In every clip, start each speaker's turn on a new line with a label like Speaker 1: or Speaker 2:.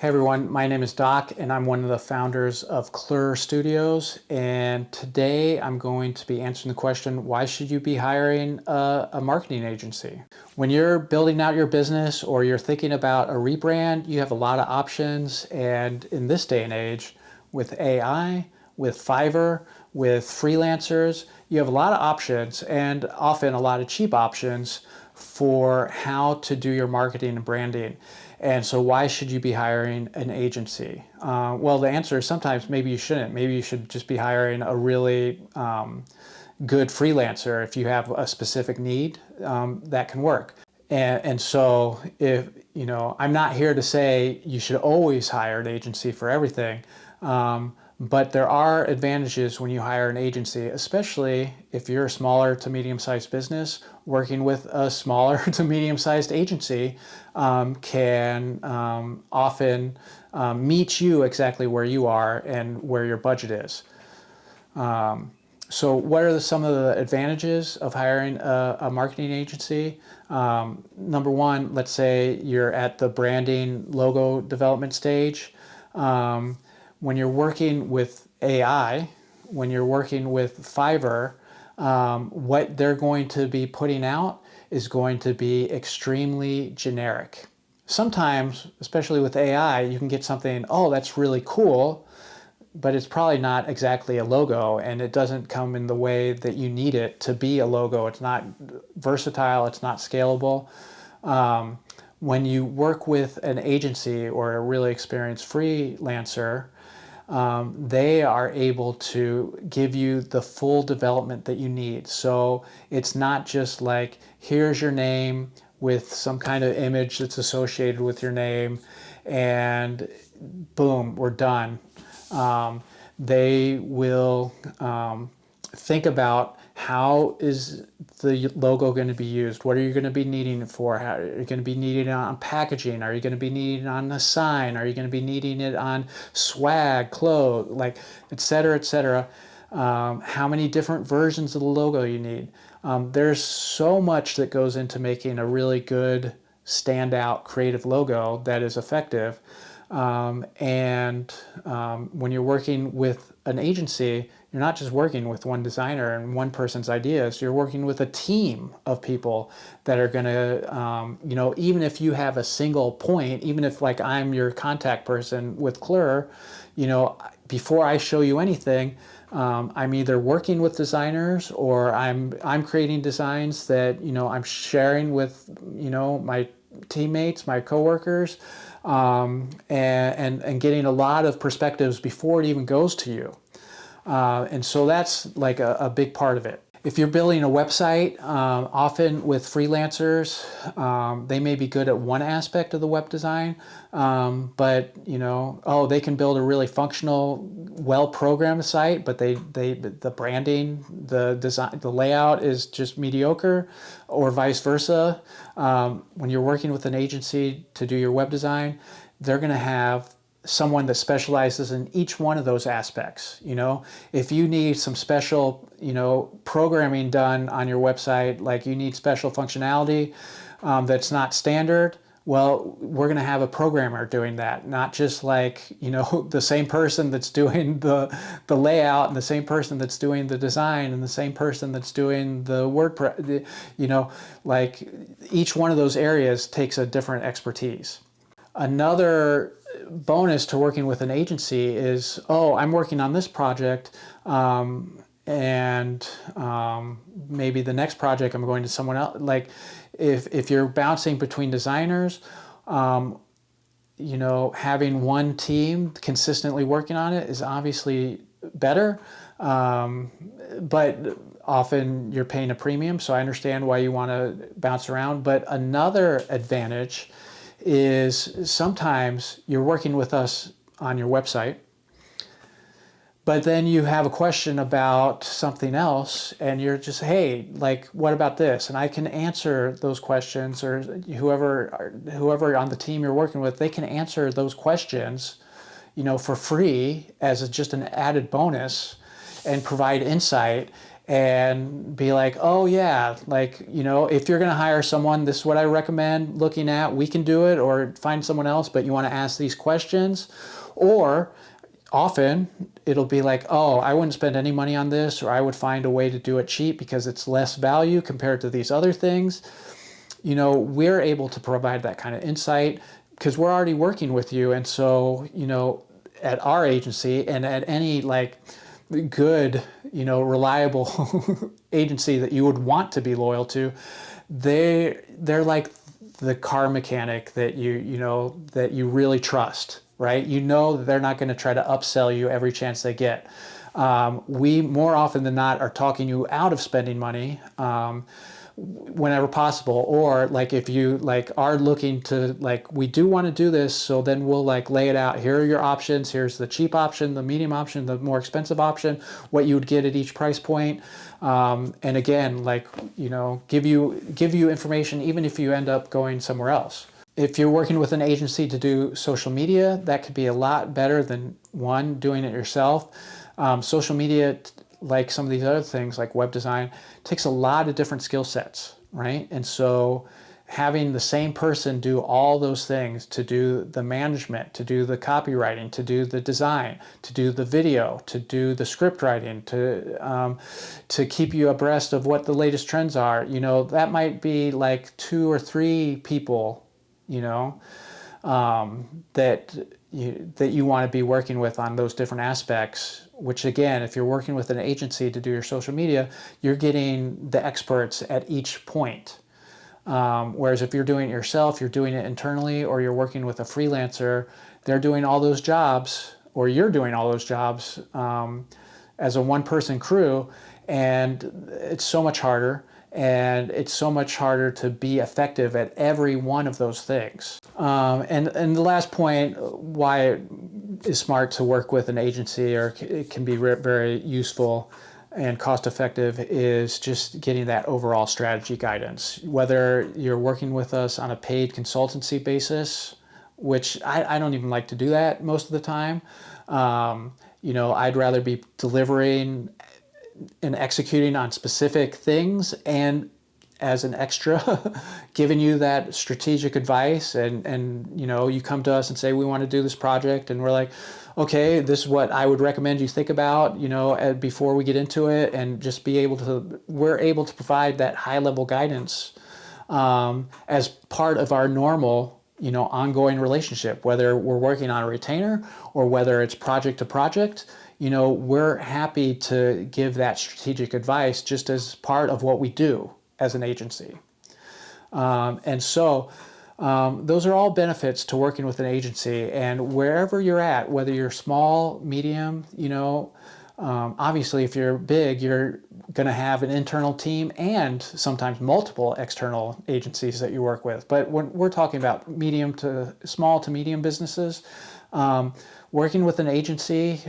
Speaker 1: Hey everyone, my name is Doc and I'm one of the founders of Clr Studios, and today I'm going to be answering the question, why should you be hiring a marketing agency? When you're building out your business or you're thinking about a rebrand, you have a lot of options, and in this day and age with AI, with Fiverr, with freelancers, you have a lot of options and often a lot of cheap options for how to do your marketing and branding. And so why should you be hiring an agency? Well, the answer is sometimes maybe you shouldn't. Maybe you should just be hiring a really good freelancer. If you have a specific need, that can work. And so if, I'm not here to say you should always hire an agency for everything. But there are advantages when you hire an agency, especially if you're a smaller to medium-sized business. Working with a smaller to medium-sized agency can often meet you exactly where you are and where your budget is. So what are some of the advantages of hiring a marketing agency? Number one, let's say you're at the branding logo development stage. When you're working with AI, when you're working with Fiverr, what they're going to be putting out is going to be extremely generic. Sometimes, especially with AI, you can get something, oh, that's really cool, but it's probably not exactly a logo, and it doesn't come in the way that you need it to be a logo. It's not versatile, it's not scalable. When you work with an agency or a really experienced freelancer, they are able to give you the full development that you need. So it's not just like, here's your name with some kind of image that's associated with your name, and boom, we're done. They will think about, how is the logo going to be used? What are you going to be needing it for? How, are you going to be needing it on packaging? Are you going to be needing it on a sign? Are you going to be needing it on swag, clothes, like, et cetera, et cetera? How many different versions of the logo you need? There's so much that goes into making a really good, standout, creative logo that is effective. When you're working with an agency, you're not just working with one designer and one person's ideas. You're working with a team of people that are going to, even if you have a single point, even if like I'm your contact person with Clr, before I show you anything, I'm either working with designers or I'm creating designs that, I'm sharing with, my teammates, my coworkers, and getting a lot of perspectives before it even goes to you. And so that's like a big part of it. If you're building a website, often with freelancers, they may be good at one aspect of the web design, but they can build a really functional, well-programmed site, but the branding, the design, the layout is just mediocre, or vice versa. When you're working with an agency to do your web design, they're going to have someone that specializes in each one of those aspects. If you need some special, programming done on your website, like you need special functionality that's not standard, well, we're going to have a programmer doing that, not just like, the same person that's doing the layout, and the same person that's doing the design, and the same person that's doing the WordPress, like each one of those areas takes a different expertise. Another bonus to working with an agency is, I'm working on this project, and maybe the next project I'm going to someone else. Like if you're bouncing between designers, having one team consistently working on it is obviously better, but often you're paying a premium, so I understand why you want to bounce around. But another advantage is sometimes you're working with us on your website, but then you have a question about something else, and you're just, hey, like, what about this? And I can answer those questions, or whoever on the team you're working with, they can answer those questions, for free as just an added bonus, and provide insight. and be like, oh yeah, like, you know, if you're going to hire someone, this is what I recommend looking at. We can do it, or find someone else, but you want to ask these questions. Or often it'll be like, oh, I wouldn't spend any money on this, or I would find a way to do it cheap because it's less value compared to these other things. You know, we're able to provide that kind of insight because we're already working with you. And so, you know, at our agency and at any like good, you know, reliable agency that you would want to be loyal to, they're like the car mechanic that you know, that you really trust, right? You know that they're not going to try to upsell you every chance they get. We more often than not are talking you out of spending money whenever possible. Or like if you like are looking to like, we do want to do this, so then we'll like lay it out. Here are your options. Here's the cheap option, the medium option, the more expensive option, what you would get at each price point. And again, like, you know, give you information even if you end up going somewhere else. If you're working with an agency to do social media, that could be a lot better than doing it yourself. Social media, like some of these other things like web design, takes a lot of different skill sets, right? And so having the same person do all those things, to do the management, to do the copywriting, to do the design, to do the video, to do the script writing, to keep you abreast of what the latest trends are, you know, that might be like 2 or 3 people, you know, that you want to be working with on those different aspects. Which again, if you're working with an agency to do your social media, you're getting the experts at each point. Whereas if you're doing it yourself, you're doing it internally, or you're working with a freelancer, they're doing all those jobs, or you're doing all those jobs as a one-person crew, and it's so much harder. And it's so much harder to be effective at every one of those things. And the last point, why it is smart to work with an agency, or it can be very useful and cost effective, is just getting that overall strategy guidance. Whether you're working with us on a paid consultancy basis, which I don't even like to do that most of the time. You know, I'd rather be delivering and executing on specific things, and as an extra giving you that strategic advice, and you know, you come to us and say, we want to do this project, and we're like, okay, this is what I would recommend you think about, you know, before we get into it, and just we're able to provide that high level guidance as part of our normal, you know, ongoing relationship, whether we're working on a retainer or whether it's project to project. You know, we're happy to give that strategic advice just as part of what we do as an agency. And so those are all benefits to working with an agency. And wherever you're at, whether you're small, medium, you know, obviously if you're big, you're going to have an internal team and sometimes multiple external agencies that you work with. But when we're talking about small to medium businesses, working with an agency,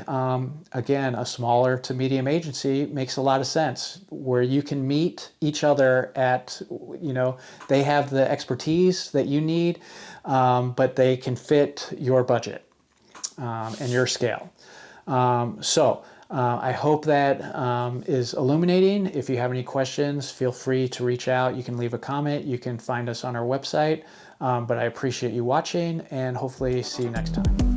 Speaker 1: again, a smaller to medium agency, makes a lot of sense, where you can meet each other at, you know, they have the expertise that you need, but they can fit your budget and your scale. I hope that is illuminating. If you have any questions, feel free to reach out. You can leave a comment. You can find us on our website. But I appreciate you watching, and hopefully see you next time.